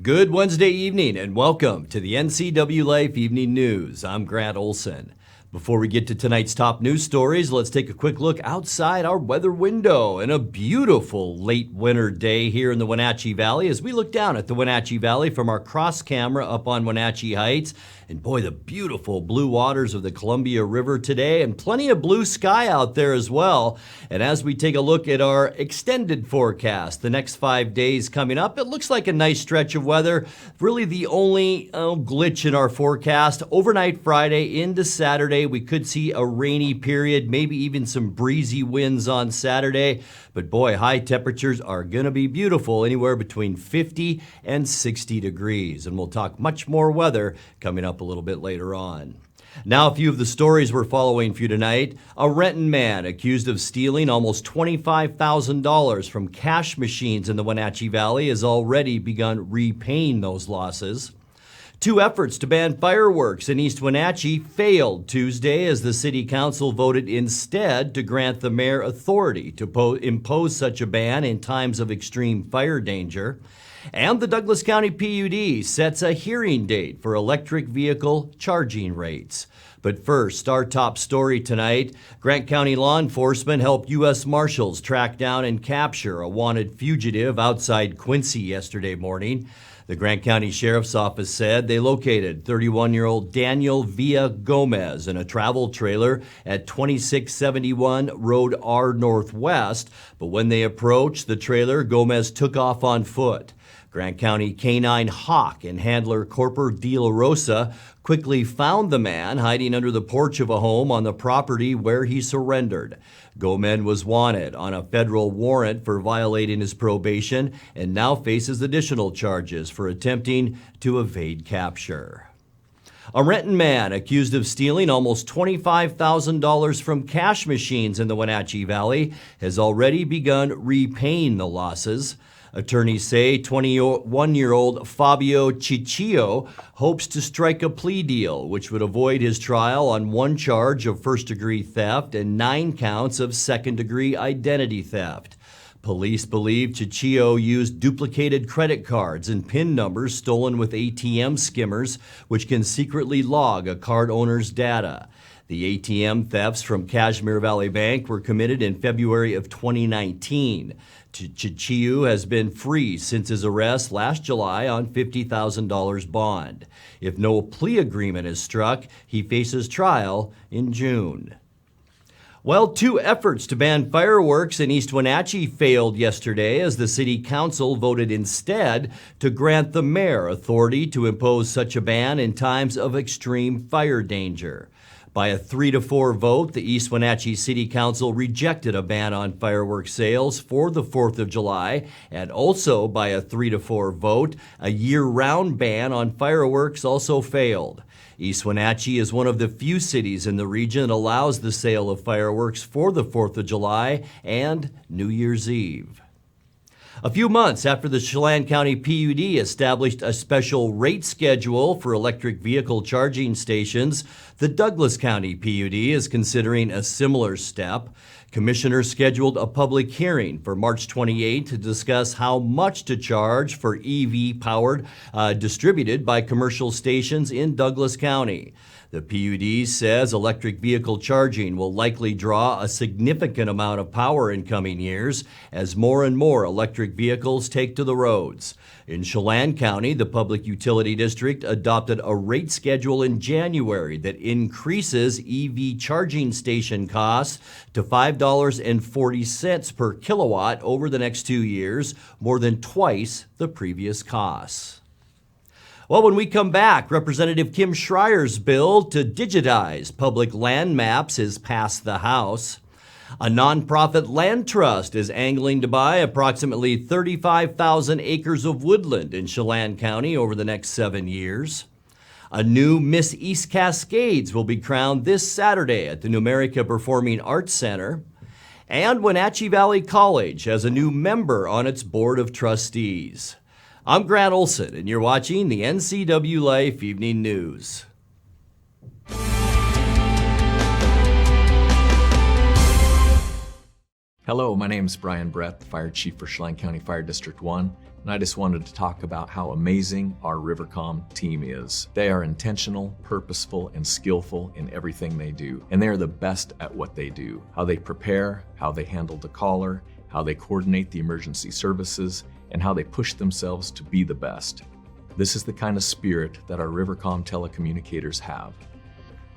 Good Wednesday evening and welcome to the NCWLIFE Evening News. I'm Grant Olson. Before we get to tonight's top news stories, let's take a quick look outside our weather window and a beautiful late winter day here in the Wenatchee Valley as we look down at the Wenatchee Valley from our cross camera up on Wenatchee Heights. And boy, the beautiful blue waters of the Columbia River today and plenty of blue sky out there as well. And as we take a look at our extended forecast, the next 5 days coming up, it looks like a nice stretch of weather. Really the only glitch in our forecast, overnight Friday into Saturday, we could see a rainy period, maybe even some breezy winds on Saturday. But boy, high temperatures are going to be beautiful, anywhere between 50 and 60 degrees. And we'll talk much more weather coming up a little bit later on. Now, a few of the stories we're following for you tonight. A Renton man accused of stealing almost $25,000 from cash machines in the Wenatchee Valley has already begun repaying those losses. Two efforts to ban fireworks in East Wenatchee failed Tuesday as the city council voted instead to grant the mayor authority to impose such a ban in times of extreme fire danger. And the Douglas County PUD sets a hearing date for electric vehicle charging rates. But first, our top story tonight, Grant County law enforcement helped U.S. Marshals track down and capture a wanted fugitive outside Quincy yesterday morning. The Grant County Sheriff's Office said they located 31-year-old Daniel Villa Gomez in a travel trailer at 2671 Road R Northwest, but when they approached the trailer, Gomez took off on foot. Grant County Canine Hawk and handler Corporal De La Rosa quickly found the man hiding under the porch of a home on the property where he surrendered. Gomez was wanted on a federal warrant for violating his probation and now faces additional charges for attempting to evade capture. A Renton man accused of stealing almost $25,000 from cash machines in the Wenatchee Valley has already begun repaying the losses. Attorneys say 21-year-old Fabio Ciccio hopes to strike a plea deal, which would avoid his trial on one charge of first-degree theft and 9 counts of second-degree identity theft. Police believe Ciccio used duplicated credit cards and PIN numbers stolen with ATM skimmers, which can secretly log a card owner's data. The ATM thefts from Cashmere Valley Bank were committed in February of 2019. Ciccio has been free since his arrest last July on $50,000 bond. If no plea agreement is struck, he faces trial in June. Well, 2 efforts to ban fireworks in East Wenatchee failed yesterday as the city council voted instead to grant the mayor authority to impose such a ban in times of extreme fire danger. By a 3-4 vote, the East Wenatchee City Council rejected a ban on fireworks sales for the 4th of July, and also by a 3-4 vote, a year-round ban on fireworks also failed. East Wenatchee is one of the few cities in the region that allows the sale of fireworks for the 4th of July and New Year's Eve. A few months after the Chelan County PUD established a special rate schedule for electric vehicle charging stations, the Douglas County PUD is considering a similar step. Commissioners scheduled a public hearing for March 28 to discuss how much to charge for EV-powered distributed by commercial stations in Douglas County. The PUD says electric vehicle charging will likely draw a significant amount of power in coming years as more and more electric vehicles take to the roads. In Chelan County, the Public Utility District adopted a rate schedule in January that increases EV charging station costs to $5.40 per kilowatt over the next 2 years, more than twice the previous costs. Well, when we come back, Representative Kim Schreier's bill to digitize public land maps has passed the House. A nonprofit land trust is angling to buy approximately 35,000 acres of woodland in Chelan County over the next 7 years. A new Miss East Cascades will be crowned this Saturday at the Numerica Performing Arts Center. And Wenatchee Valley College has a new member on its board of trustees. I'm Grant Olson, and you're watching the NCWLIFE Evening News. Hello, my name is Brian Brett, the Fire Chief for Chelan County Fire District 1, and I just wanted to talk about how amazing our Rivercom team is. They are intentional, purposeful, and skillful in everything they do, and they are the best at what they do. How they prepare, how they handle the caller, how they coordinate the emergency services, and how they push themselves to be the best. This is the kind of spirit that our Rivercom telecommunicators have.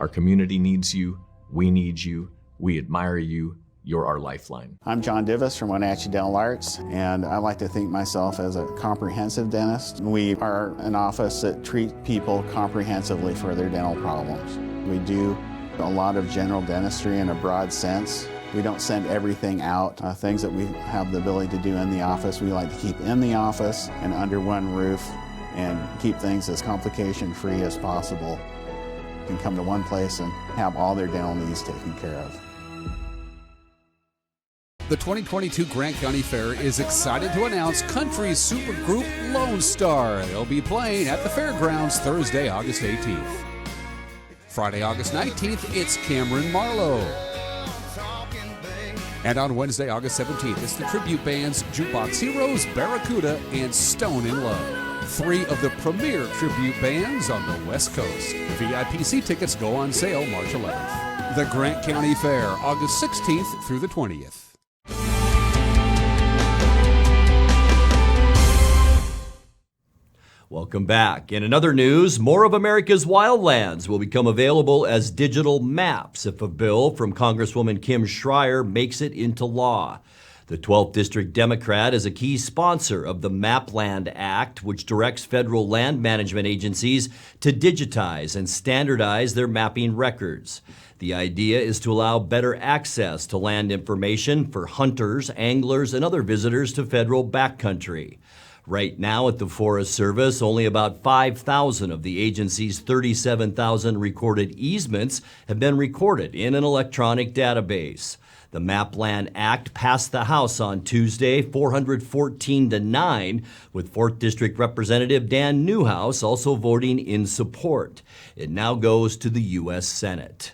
Our community needs you, we need you, we admire you, you're our lifeline. I'm John Divis from Wenatchee Dental Arts, and I like to think myself as a comprehensive dentist. We are an office that treats people comprehensively for their dental problems. We do a lot of general dentistry in a broad sense. We don't send everything out. Things that we have the ability to do in the office, we like to keep in the office and under one roof and keep things as complication-free as possible. You can come to one place and have all their dental needs taken care of. The 2022 Grant County Fair is excited to announce country supergroup Lone Star. They'll be playing at the fairgrounds Thursday, August 18th. Friday, August 19th, it's Cameron Marlowe. And on Wednesday, August 17th, it's the tribute bands Jukebox Heroes, Barracuda, and Stone in Love. 3 of the premier tribute bands on the West Coast. VIP seat tickets go on sale March 11th. The Grant County Fair, August 16th through the 20th. Welcome back. In another news, more of America's wildlands will become available as digital maps if a bill from Congresswoman Kim Schreier makes it into law. The 12th District Democrat is a key sponsor of the Mapland Act, which directs federal land management agencies to digitize and standardize their mapping records. The idea is to allow better access to land information for hunters, anglers, and other visitors to federal backcountry. Right now at the Forest Service, only about 5,000 of the agency's 37,000 recorded easements have been recorded in an electronic database. The Mapland Act passed the House on Tuesday, 414-9, with 4th District Representative Dan Newhouse also voting in support. It now goes to the U.S. Senate.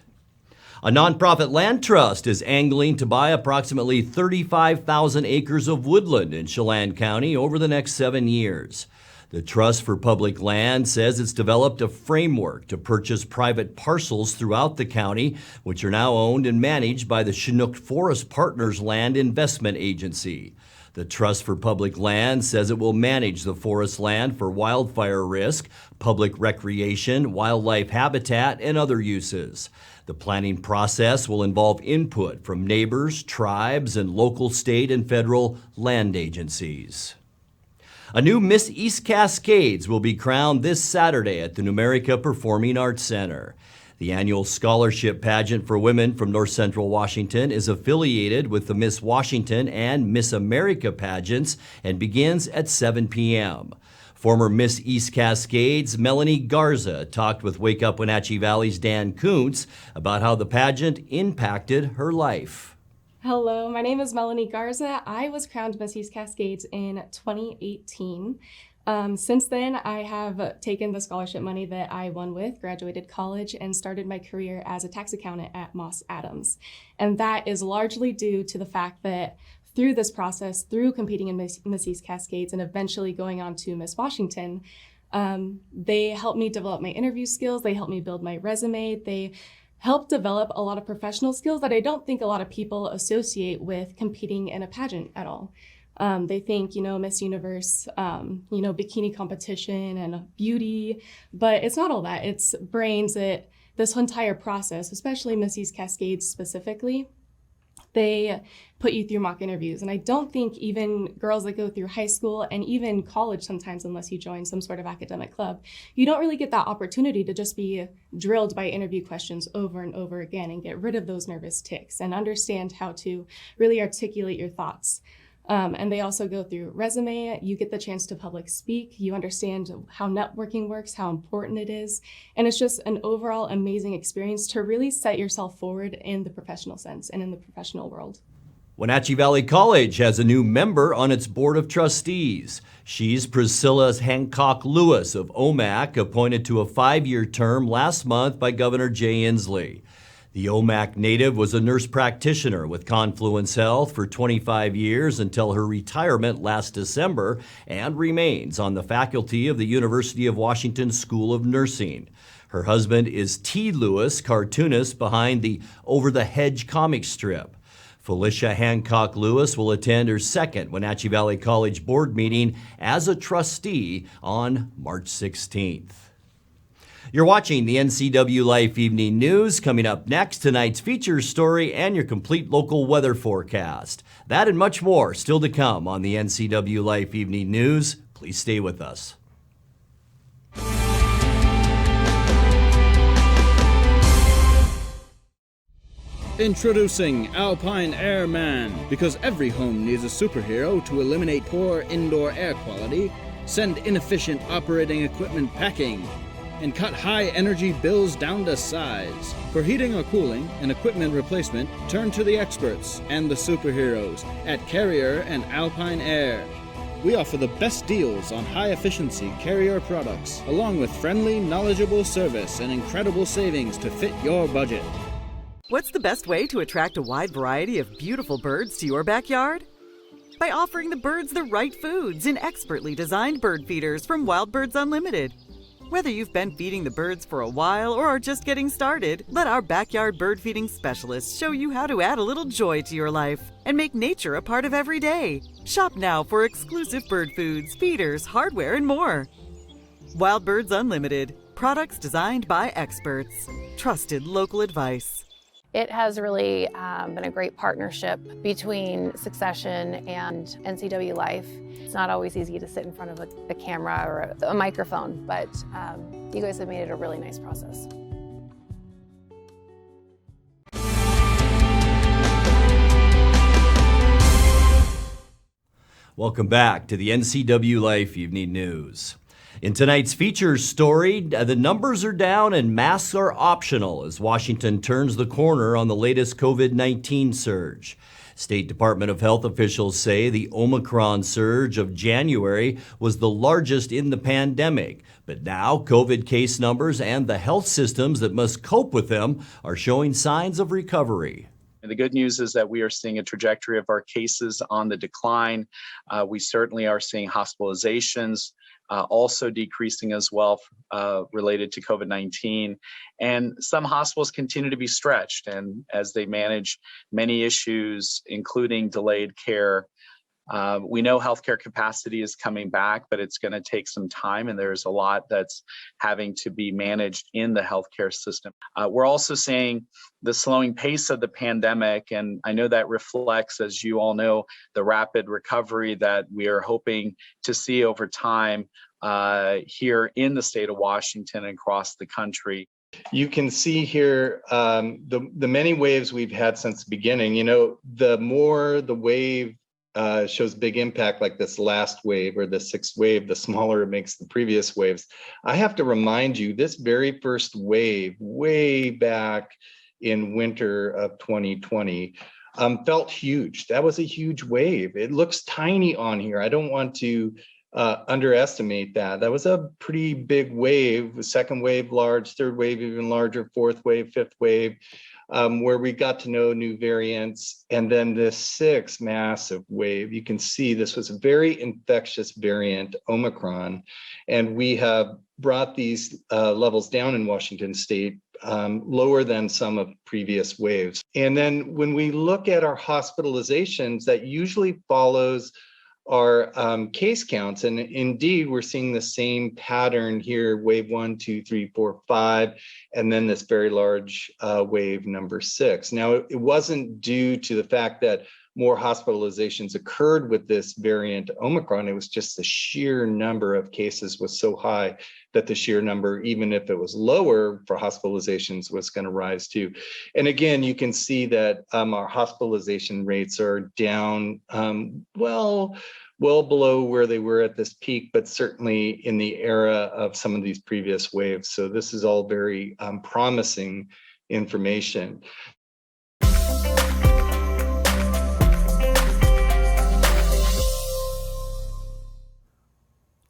A nonprofit land trust is angling to buy approximately 35,000 acres of woodland in Chelan County over the next 7 years. The Trust for Public Land says it's developed a framework to purchase private parcels throughout the county, which are now owned and managed by the Chinook Forest Partners Land Investment Agency. The Trust for Public Land says it will manage the forest land for wildfire risk, public recreation, wildlife habitat, and other uses. The planning process will involve input from neighbors, tribes, and local, state, and federal land agencies. A new Miss East Cascades will be crowned this Saturday at the Numerica Performing Arts Center. The annual scholarship pageant for women from North Central Washington is affiliated with the Miss Washington and Miss America pageants and begins at 7 p.m. Former Miss East Cascades, Melanie Garza, talked with Wake Up Wenatchee Valley's Dan Kuntz about how the pageant impacted her life. Hello, my name is Melanie Garza. I was crowned Miss East Cascades in 2018. Since then, I have taken the scholarship money that I won with, graduated college, and started my career as a tax accountant at Moss Adams. And that is largely due to the fact that through this process, through competing in Miss East Cascades and eventually going on to Miss Washington, they helped me develop my interview skills. They helped me build my resume. They helped develop a lot of professional skills that I don't think a lot of people associate with competing in a pageant at all. They think, Miss Universe, bikini competition and beauty, but it's not all that. It's brains. This entire process, especially Miss East Cascades specifically, they put you through mock interviews. And I don't think even girls that go through high school and even college sometimes, unless you join some sort of academic club, you don't really get that opportunity to just be drilled by interview questions over and over again and get rid of those nervous tics and understand how to really articulate your thoughts. And they also go through resume. You get the chance to public speak. You understand how networking works, how important it is. And it's just an overall amazing experience to really set yourself forward in the professional sense and in the professional world. Wenatchee Valley College has a new member on its board of trustees. She's Priscilla Hancock Lewis of OMAC, appointed to a 5-year term last month by Governor Jay Inslee. The Omak native was a nurse practitioner with Confluence Health for 25 years until her retirement last December and remains on the faculty of the University of Washington School of Nursing. Her husband is T. Lewis, cartoonist behind the Over the Hedge comic strip. Felicia Hancock Lewis will attend her second Wenatchee Valley College board meeting as a trustee on March 16th. You're watching the NCWLIFE Evening News. Coming up next, tonight's features story and your complete local weather forecast. That and much more still to come on the NCWLIFE Evening News. Please stay with us. Introducing Alpine Airman. Because every home needs a superhero to eliminate poor indoor air quality, send inefficient operating equipment packing, and cut high-energy bills down to size. For heating or cooling and equipment replacement, turn to the experts and the superheroes at Carrier and Alpine Air. We offer the best deals on high-efficiency Carrier products, along with friendly, knowledgeable service and incredible savings to fit your budget. What's the best way to attract a wide variety of beautiful birds to your backyard? By offering the birds the right foods in expertly designed bird feeders from Wild Birds Unlimited. Whether you've been feeding the birds for a while or are just getting started, let our backyard bird feeding specialists show you how to add a little joy to your life and make nature a part of every day. Shop now for exclusive bird foods, feeders, hardware, and more. Wild Birds Unlimited. Products designed by experts. Trusted local advice. It has really been a great partnership between Succession and NCWLIFE. It's not always easy to sit in front of a camera or a microphone, but you guys have made it a really nice process. Welcome back to the NCWLIFE Evening News. In tonight's features story, the numbers are down and masks are optional as Washington turns the corner on the latest COVID-19 surge. State Department of Health officials say the Omicron surge of January was the largest in the pandemic. But now COVID case numbers and the health systems that must cope with them are showing signs of recovery. And the good news is that we are seeing a trajectory of our cases on the decline. We certainly are seeing hospitalizations also decreasing as well related to COVID-19. And some hospitals continue to be stretched, and as they manage many issues, including delayed care. We know healthcare capacity is coming back, but it's going to take some time, and there's a lot that's having to be managed in the healthcare system. We're also seeing the slowing pace of the pandemic, and I know that reflects, as you all know, the rapid recovery that we are hoping to see over time here in the state of Washington and across the country. You can see here the many waves we've had since the beginning. You know, the more the wave shows big impact, like this last wave or the sixth wave, the smaller it makes the previous waves. I have to remind you, this very first wave, way back in winter of 2020, felt huge. That was a huge wave. It looks tiny on here. I don't want to underestimate that. That was a pretty big wave. Second wave large, third wave even larger, fourth wave, fifth wave, where we got to know new variants. And then this sixth massive wave, you can see this was a very infectious variant, Omicron. And we have brought these levels down in Washington state, lower than some of previous waves. And then when we look at our hospitalizations, that usually follows our case counts. And indeed, we're seeing the same pattern here, wave 1, 2, 3, 4, 5, and then this very large wave number 6. Now, it wasn't due to the fact that more hospitalizations occurred with this variant Omicron. It was just the sheer number of cases was so high that the sheer number, even if it was lower for hospitalizations, was going to rise too. And again, you can see that our hospitalization rates are down, well below where they were at this peak, but certainly in the era of some of these previous waves. So this is all very promising information.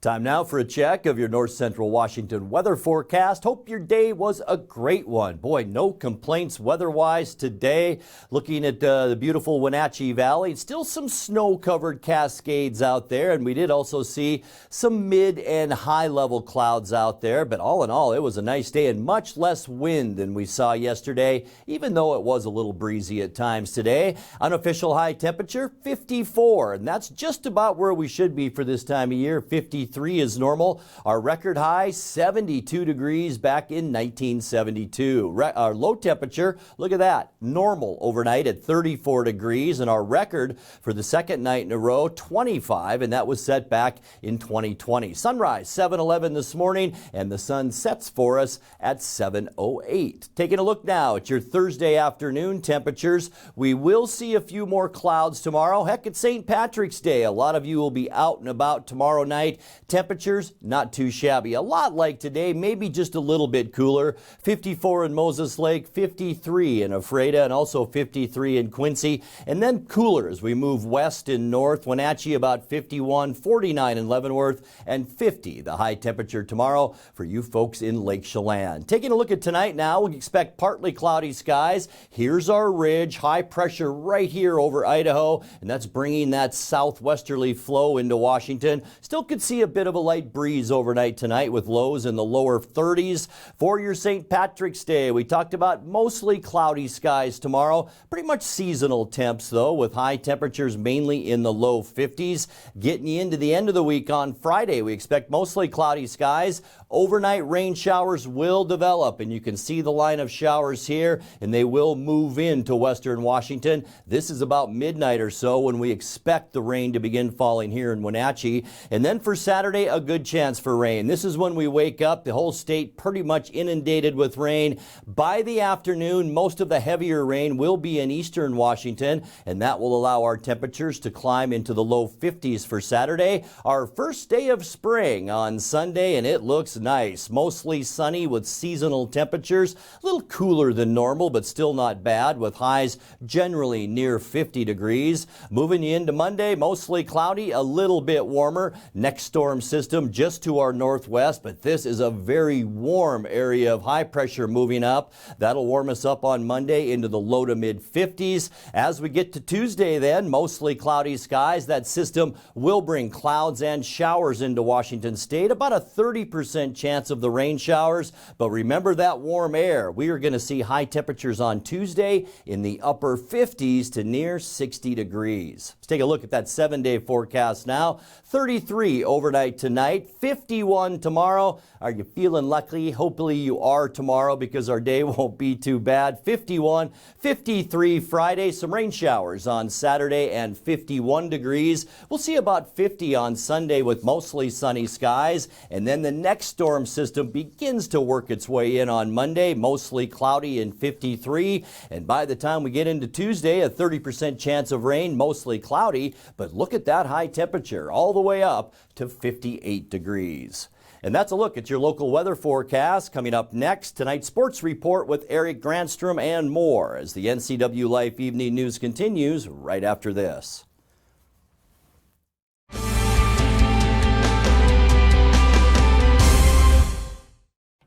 Time now for a check of your North Central Washington weather forecast. Hope your day was a great one. Boy, no complaints weather-wise today. Looking at the beautiful Wenatchee Valley, still some snow-covered Cascades out there, and we did also see some mid and high-level clouds out there. But all in all, it was a nice day and much less wind than we saw yesterday, even though it was a little breezy at times today. Unofficial high temperature, 54, and that's just about where we should be for this time of year. 53 is normal. Our record high, 72 degrees back in 1972. Our low temperature, look at that, normal overnight at 34 degrees. And our record for the second night in a row, 25, and that was set back in 2020. Sunrise, 7:11 this morning, and the sun sets for us at 7:08. Taking a look now at your Thursday afternoon temperatures. We will see a few more clouds tomorrow. Heck, it's St. Patrick's Day. A lot of you will be out and about tomorrow night. Temperatures not too shabby. A lot like today, maybe just a little bit cooler. 54 in Moses Lake, 53 in Ephrata, and also 53 in Quincy. And then cooler as we move west and north. Wenatchee about 51, 49 in Leavenworth, and 50 the high temperature tomorrow for you folks in Lake Chelan. Taking a look at tonight now, we expect partly cloudy skies. Here's our ridge, high pressure right here over Idaho, and that's bringing that southwesterly flow into Washington. Still could see a bit of a light breeze overnight tonight with lows in the lower 30s. For your St. Patrick's Day, we talked about mostly cloudy skies tomorrow. Pretty much seasonal temps though, with high temperatures mainly in the low 50s. Getting you into the end of the week on Friday, we expect mostly cloudy skies. Overnight rain showers will develop, and you can see the line of showers here, and they will move into western Washington. This is about midnight or so when we expect the rain to begin falling here in Wenatchee. And then for Saturday, a good chance for rain. This is when we wake up, the whole state pretty much inundated with rain. By the afternoon, most of the heavier rain will be in eastern Washington, and that will allow our temperatures to climb into the low 50s for Saturday. Our first day of spring on Sunday, and it looks nice. Mostly sunny with seasonal temperatures. A little cooler than normal, but still not bad, with highs generally near 50 degrees. Moving you into Monday, mostly cloudy, a little bit warmer. Next storm system just to our northwest, but this is a very warm area of high pressure moving up. That'll warm us up on Monday into the low to mid 50s. As we get to Tuesday then, mostly cloudy skies. That system will bring clouds and showers into Washington state. About a 30% chance of the rain showers, but remember that warm air. We are going to see high temperatures on Tuesday in the upper 50s to near 60 degrees. Let's take a look at that 7-day forecast now. 33 overnight tonight, 51 tomorrow. Are you feeling lucky? Hopefully you are tomorrow because our day won't be too bad. 51, 53 Friday, some rain showers on Saturday and 51 degrees. We'll see about 50 on Sunday with mostly sunny skies. And then the next storm system begins to work its way in on Monday, mostly cloudy and 53. And by the time we get into Tuesday, a 30% chance of rain, mostly cloudy. But look at that high temperature all the way up to 58 degrees. And that's a look at your local weather forecast. Coming up next, tonight's sports report with Eric Granstrom and more as the NCWLIFE Evening News continues right after this.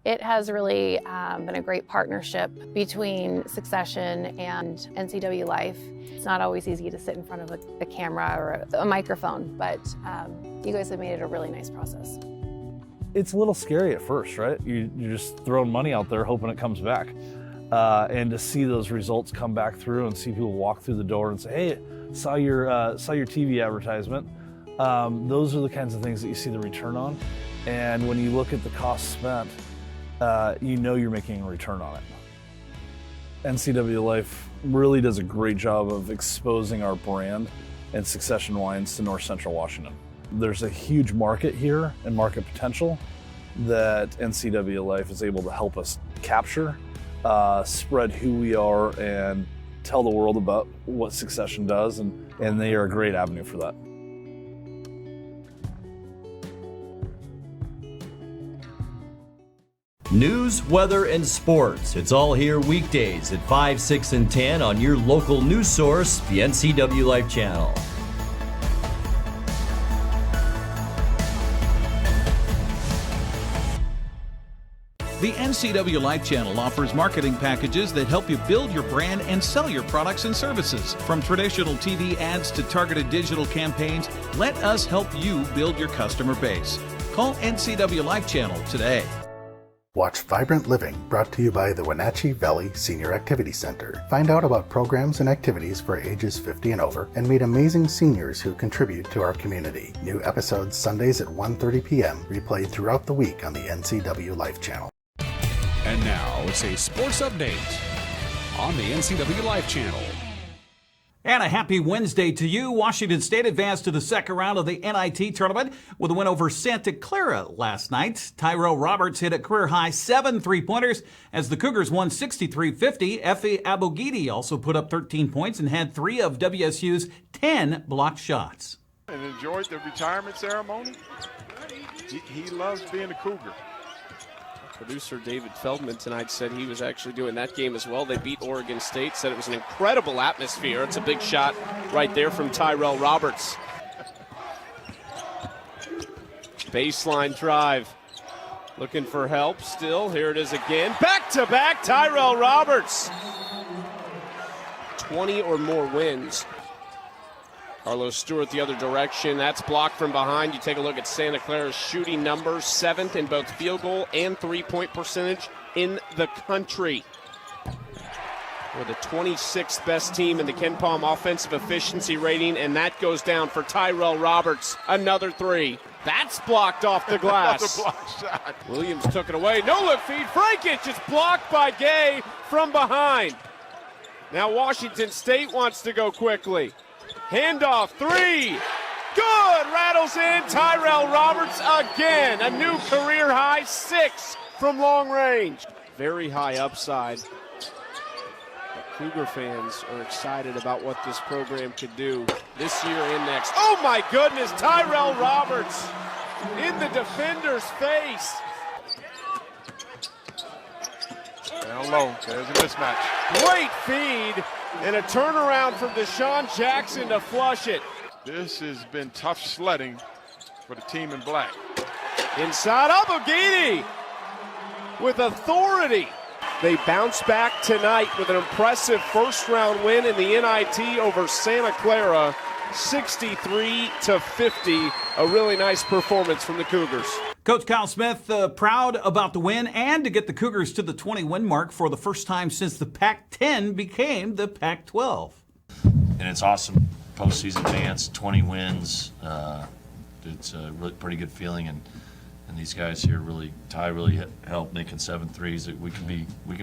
It has really been a great partnership between Succession and NCWLIFE. It's not always easy to sit in front of a camera or a microphone, but you guys have made it a really nice process. It's a little scary at first, right? You're just throwing money out there hoping it comes back. And to see those results come back through and see people walk through the door and say, hey, saw your TV advertisement. Those are the kinds of things that you see the return on. And when you look at the cost spent, you know you're making a return on it. NCWLIFE really does a great job of exposing our brand and Succession wines to North Central Washington. There's a huge market here and market potential that NCWLIFE is able to help us capture, spread who we are, and tell the world about what Succession does, and they are a great avenue for that. News, weather, and sports. It's all here weekdays at 5, 6, and 10 on your local news source, the NCWLIFE channel. The NCWLIFE channel offers marketing packages that help you build your brand and sell your products and services. From traditional TV ads to targeted digital campaigns, let us help you build your customer base. Call NCWLIFE channel today. Watch Vibrant Living, brought to you by the Wenatchee Valley Senior Activity Center. Find out about programs and activities for ages 50 and over, and meet amazing seniors who contribute to our community. New episodes Sundays at 1:30 p.m., replayed throughout the week on the NCWLIFE channel. And now it's a sports update on the NCWLIFE channel. And a happy Wednesday to you. Washington State advanced to the second round of the NIT tournament with a win over Santa Clara last night. Tyrell Roberts hit a career-high 7 3-pointers as the Cougars won 63-50. Effie Abogidi also put up 13 points and had 3 of WSU's 10 blocked shots. And enjoyed the retirement ceremony. He loves being a Cougar. Producer David Feldman tonight said he was actually doing that game as well. They beat Oregon State, said it was an incredible atmosphere. It's a big shot right there from Tyrell Roberts. Baseline drive. Looking for help still. Here it is again. Back-to-back Tyrell Roberts. 20 or more wins. Carlos Stewart the other direction. That's blocked from behind. You take a look at Santa Clara's shooting numbers. 7th in both field goal and three-point percentage in the country. We're the 26th best team in the Ken Palm offensive efficiency rating, and that goes down for Tyrell Roberts. Another 3. That's blocked off the glass. Another block shot. Williams took it away. No-look feed. Frankich is blocked by Gay from behind. Now Washington State wants to go quickly. Handoff, 3. Good, rattles in. Tyrell Roberts again. A new career high, 6 from long range. Very high upside. But Cougar fans are excited about what this program could do this year and next. Oh my goodness, Tyrell Roberts in the defender's face. Down low, there's a mismatch. Great feed. And a turnaround from Deshaun Jackson to flush it. This has been tough sledding for the team in black. Inside Abogidi with authority. They bounce back tonight with an impressive first-round win in the NIT over Santa Clara, 63-50. A really nice performance from the Cougars. Coach Kyle Smith proud about the win and to get the Cougars to the 20-win mark for the first time since the Pac-10 became the Pac-12. And it's awesome. Postseason advance, 20 wins. It's a really pretty good feeling, and these guys here really, Ty really helped making 7 threes. We can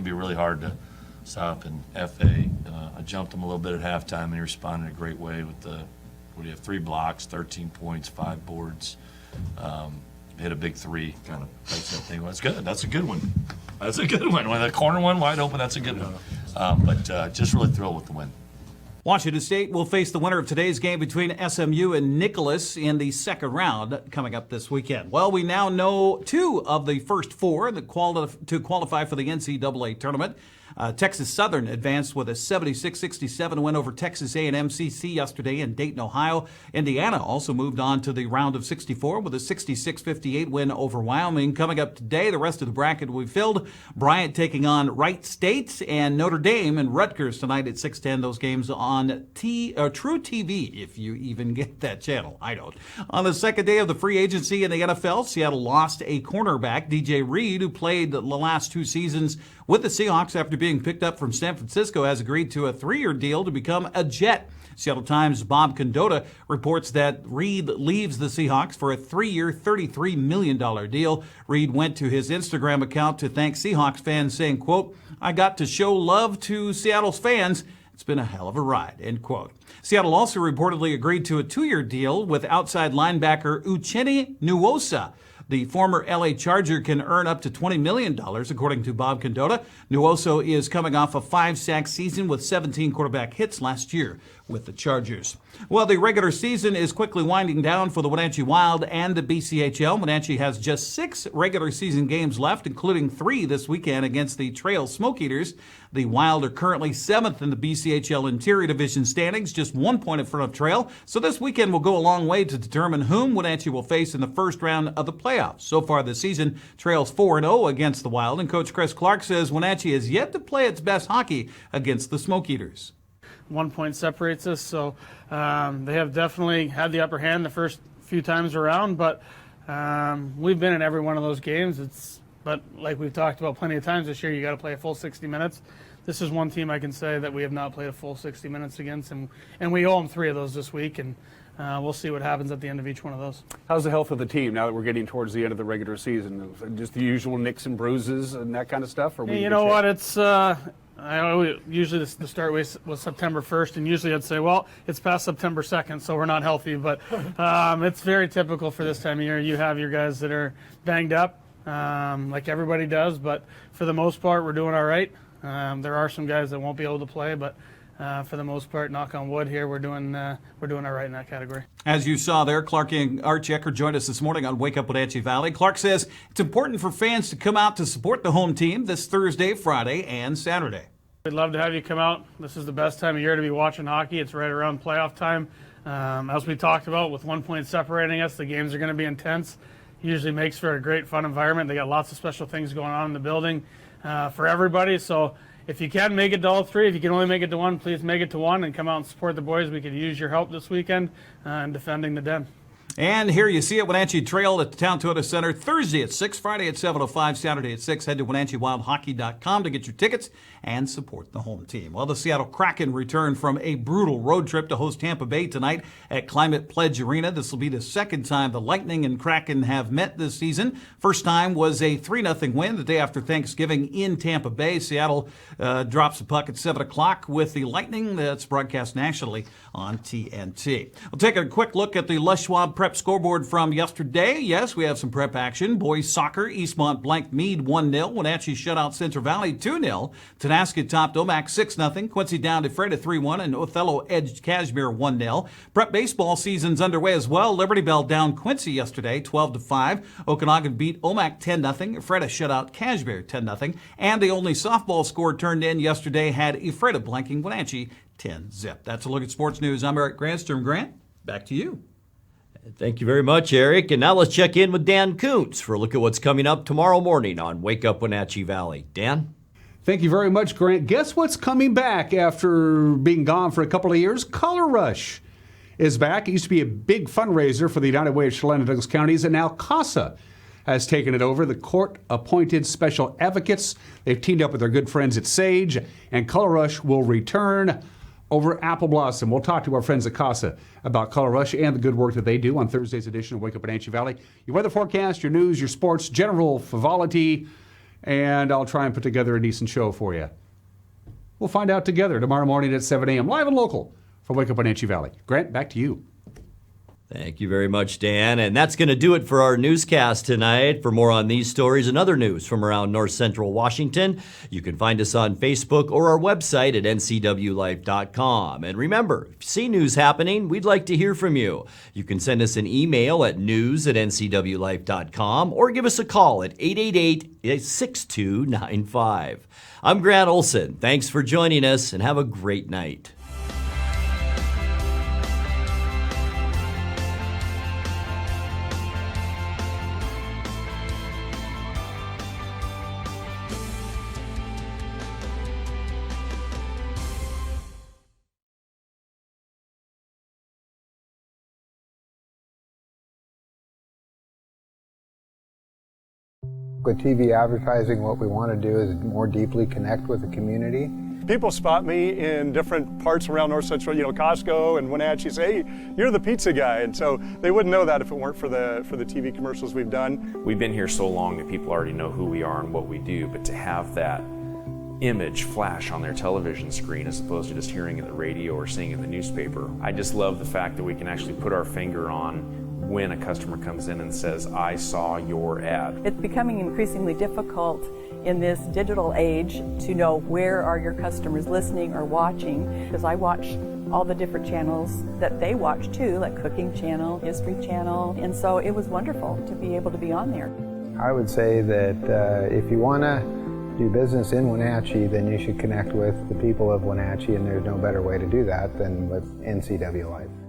be really hard to stop. And FA, I jumped him a little bit at halftime, and he responded in a great way with the 3 blocks, 13 points, 5 boards. Hit a big 3, kind of makes that thing. Well, that's good. That's a good one. That's a good one. When the corner one wide open, that's a good one. But just really thrilled with the win. Washington State will face the winner of today's game between SMU and Nicholas in the second round coming up this weekend. Well, we now know 2 of the first 4 that qualify for the NCAA tournament. Texas Southern advanced with a 76-67 win over Texas A&M CC yesterday in Dayton, Ohio. Indiana also moved on to the round of 64 with a 66-58 win over Wyoming. Coming up today, the rest of the bracket will be filled. Bryant taking on Wright State and Notre Dame and Rutgers tonight at 6:10. Those games on True TV, if you even get that channel. I don't. On the second day of the free agency in the NFL, Seattle lost a cornerback, DJ Reed, who played the last 2 seasons with the Seahawks after being picked up from San Francisco, has agreed to a 3-year deal to become a Jet. Seattle Times' Bob Condotta reports that Reed leaves the Seahawks for a 3-year, $33 million deal. Reed went to his Instagram account to thank Seahawks fans, saying, quote, "I got to show love to Seattle's fans. It's been a hell of a ride," end quote. Seattle also reportedly agreed to a 2-year deal with outside linebacker Uchenna Nwosu. The former LA Charger can earn up to $20 million, according to Bob Condotta. Nwosu is coming off a 5-sack season with 17 quarterback hits last year. with the Chargers. Well, the regular season is quickly winding down for the Wenatchee Wild and the BCHL. Wenatchee has just 6 regular season games left, including 3 this weekend against the Trail Smoke Eaters. The Wild are currently 7th in the BCHL Interior Division standings, just 1 point in front of Trail. So this weekend will go a long way to determine whom Wenatchee will face in the first round of the playoffs. So far this season, Trail's 4-0 against the Wild, and Coach Chris Clark says Wenatchee has yet to play its best hockey against the Smoke Eaters. 1 point separates us, so they have definitely had the upper hand the first few times around, but we've been in every one of those games. But like we've talked about plenty of times this year, you got to play a full 60 minutes. This is one team I can say that we have not played a full 60 minutes against, and we owe them 3 of those this week, and we'll see what happens at the end of each one of those. How's the health of the team now that we're getting towards the end of the regular season? Just the usual nicks and bruises and that kind of stuff? Or you know what, it's usually the start was September 1st, and usually I'd say, well, it's past September 2nd, so we're not healthy. But it's very typical for this time of year. You have your guys that are banged up, like everybody does, but for the most part, we're doing all right. There are some guys that won't be able to play, but for the most part, knock on wood here, we're doing all right in that category. As you saw there, Clark and Art Checker joined us this morning on Wake Up Wenatchee Valley. Clark says it's important for fans to come out to support the home team this Thursday, Friday, and Saturday. We'd love to have you come out. This is the best time of year to be watching hockey. It's right around playoff time. As we talked about, with 1 point separating us, the games are going to be intense. Usually makes for a great, fun environment. They got lots of special things going on in the building for everybody. So if you can make it to all 3, if you can only make it to 1, please make it to 1 and come out and support the boys. We could use your help this weekend in defending the Den. And here you see it, Wenatchee Trail at the Town Toyota Center Thursday at 6, Friday at 7:05, Saturday at 6. Head to WenatcheeWildHockey.com to get your tickets and support the home team. Well, the Seattle Kraken return from a brutal road trip to host Tampa Bay tonight at Climate Pledge Arena. This will be the second time the Lightning and Kraken have met this season. First time was a 3-0 win the day after Thanksgiving in Tampa Bay. Seattle drops the puck at 7 o'clock with the Lightning. That's broadcast nationally on TNT. We'll take a quick look at the Les Schwab Prep scoreboard from yesterday. Yes, we have some prep action. Boys soccer, Eastmont blanked Meade 1-0. Wenatchee shut out Central Valley 2-0. Tenasket topped Omak 6-0. Quincy down to Fred 3-1, and Othello edged Cashmere 1-0. Prep baseball season's underway as well. Liberty Bell down Quincy yesterday 12-5. Okanagan beat Omak 10-0. Ephrata shut out Cashmere 10-0. And the only softball score turned in yesterday had Ephrata blanking Wenatchee 10-0. That's a look at sports news. I'm Eric Grandstrom. Grant, back to you. Thank you very much, Eric. And now let's check in with Dan Kuntz for a look at what's coming up tomorrow morning on Wake Up Wenatchee Valley. Dan? Thank you very much, Grant. Guess what's coming back after being gone for a couple of years? Color Rush is back. It used to be a big fundraiser for the United Way of Chelan and Douglas counties, and now CASA has taken it over. The court-appointed special advocates, they've teamed up with their good friends at Sage, and Color Rush will return over Apple Blossom. We'll talk to our friends at CASA about Color Rush and the good work that they do on Thursday's edition of Wake Up Wenatchee Valley. Your weather forecast, your news, your sports, general frivolity, and I'll try and put together a decent show for you. We'll find out together tomorrow morning at 7 a.m. live and local for Wake Up Wenatchee Valley. Grant, back to you. Thank you very much, Dan. And that's going to do it for our newscast tonight. For more on these stories and other news from around North Central Washington, you can find us on Facebook or our website at ncwlife.com. And remember, if you see news happening, we'd like to hear from you. You can send us an email at news@ncwlife.com or give us a call at 888-6295. I'm Grant Olson. Thanks for joining us and have a great night. With TV advertising, what we want to do is more deeply connect with the community. People spot me in different parts around North Central, Costco and Wenatchee, say, hey, you're the pizza guy. And so they wouldn't know that if it weren't for the TV commercials we've done. We've been here so long that people already know who we are and what we do, but to have that image flash on their television screen as opposed to just hearing it in the radio or seeing it in the newspaper, I just love the fact that we can actually put our finger on when a customer comes in and says, I saw your ad. It's becoming increasingly difficult in this digital age to know where are your customers listening or watching, because I watch all the different channels that they watch too, like Cooking Channel, History Channel, and so it was wonderful to be able to be on there. I would say that if you want to do business in Wenatchee, then you should connect with the people of Wenatchee, and there's no better way to do that than with NCWLIFE.